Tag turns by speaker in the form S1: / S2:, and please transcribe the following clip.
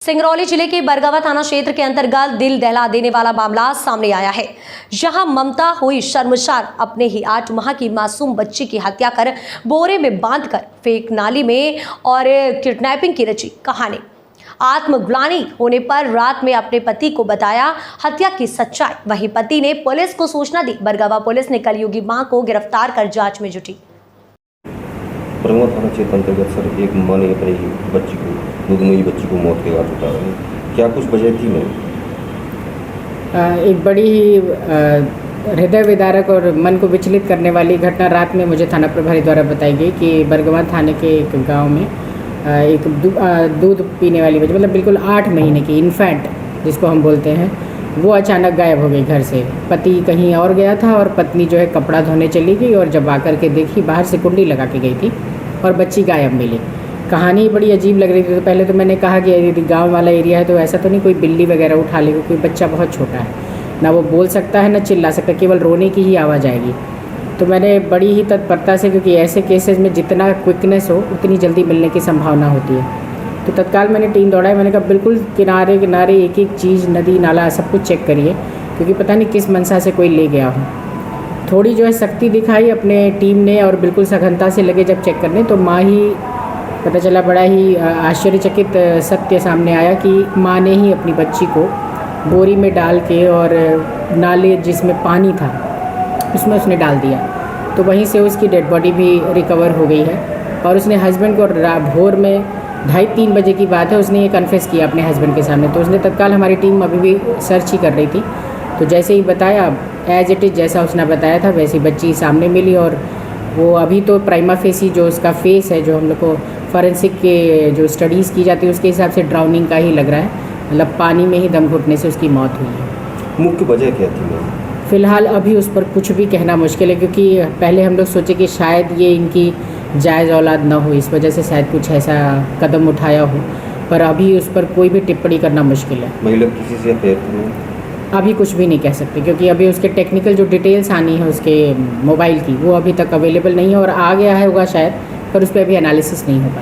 S1: सिंगरौली जिले के बरगवा थाना क्षेत्र के अंतर्गत दिल दहला देने वाला मामला सामने आया है। जहां ममता हुई शर्मसार अपने ही 8 माह की मासूम बच्ची की हत्या कर बोरे में बांधकर फेंक नाली में और किडनैपिंग की रची कहानी। आत्मग्लानि होने पर रात में अपने पति को बताया हत्या की सच्चाई। वहीं पति ने पुलिस को सूचना दी। बरगवा पुलिस ने कलयुगी मां को गिरफ्तार कर जांच में जुटी।
S2: बरगवा थाना क्षेत्र अंतर्गत सर एक मां ने अपनी बच्ची को दूधमुई बच्ची को मौत के घाट उतारा है। क्या कुछ वजह थी मैम?
S3: एक बड़ी ही हृदय विदारक और मन को विचलित करने वाली घटना रात में मुझे थाना प्रभारी द्वारा बताई गई कि बरगवा थाने के एक गांव में एक दूध पीने वाली बच्ची, मतलब बिल्कुल 8 महीने की इन्फेंट जिसको हम बोलते हैं, वो अचानक गायब हो गई घर से। पति कहीं और गया था और पत्नी जो है कपड़ा धोने चली गई और जब आकर के देखी बाहर से कुंडी लगा के गई थी और बच्ची गायब मिली। कहानी बड़ी अजीब लग रही थी। तो पहले तो मैंने कहा कि यदि गांव वाला एरिया है तो ऐसा तो नहीं कोई बिल्ली वगैरह उठा लेगा, कोई बच्चा बहुत छोटा है, ना वो बोल सकता है ना चिल्ला सकता, केवल रोने की ही आवाज़ आएगी। तो मैंने बड़ी ही तत्परता से, क्योंकि ऐसे केसेस में जितना क्विकनेस हो उतनी जल्दी मिलने की संभावना होती है, तो तत्काल मैंने टीम दौड़ाई। मैंने कहा बिल्कुल किनारे किनारे एक एक चीज़, नदी नाला सब कुछ चेक करिए, क्योंकि पता नहीं किस मंशा से कोई ले गया हो। थोड़ी जो है शक्ति दिखाई अपने टीम ने और बिल्कुल सघनता से लगे जब चेक करने, तो माँ ही पता चला, बड़ा ही आश्चर्यचकित सत्य सामने आया कि माँ ने ही अपनी बच्ची को बोरी में डाल के और नाले जिसमें पानी था उसमें उसने डाल दिया। तो वहीं से उसकी डेड बॉडी भी रिकवर हो गई है। और उसने हस्बैंड को भोर में 2:30-3 बजे की बात है, उसने ये कन्फेस किया अपने हस्बैंड के सामने। तो उसने तत्काल, हमारी टीम अभी भी सर्च ही कर रही थी, तो जैसे ही बताया एज इट इज़ जैसा उसने बताया था वैसी बच्ची सामने मिली। और वो अभी तो प्राइमा फेसी जो उसका फेस है, जो हम लोग को फॉरेंसिक के जो स्टडीज़ की जाती है उसके हिसाब से ड्राउनिंग का ही लग रहा है, मतलब पानी में ही दम घुटने से उसकी मौत हुई है।
S2: मुख्य वजह क्या थी मैम?
S3: फ़िलहाल अभी उस पर कुछ भी कहना मुश्किल है, क्योंकि पहले हम लोग सोचे कि शायद ये इनकी जायज़ औलाद ना हो, इस वजह से शायद कुछ ऐसा कदम उठाया हो, पर अभी उस पर कोई भी टिप्पणी करना मुश्किल है।
S2: महिला किसी से अफेयर थी?
S3: अभी कुछ भी नहीं कह सकते, क्योंकि अभी उसके टेक्निकल जो डिटेल्स आनी है उसके मोबाइल की, वो अभी तक अवेलेबल नहीं है, और आ गया है होगा शायद, पर उस पर अभी एनालिसिस नहीं हो पाया।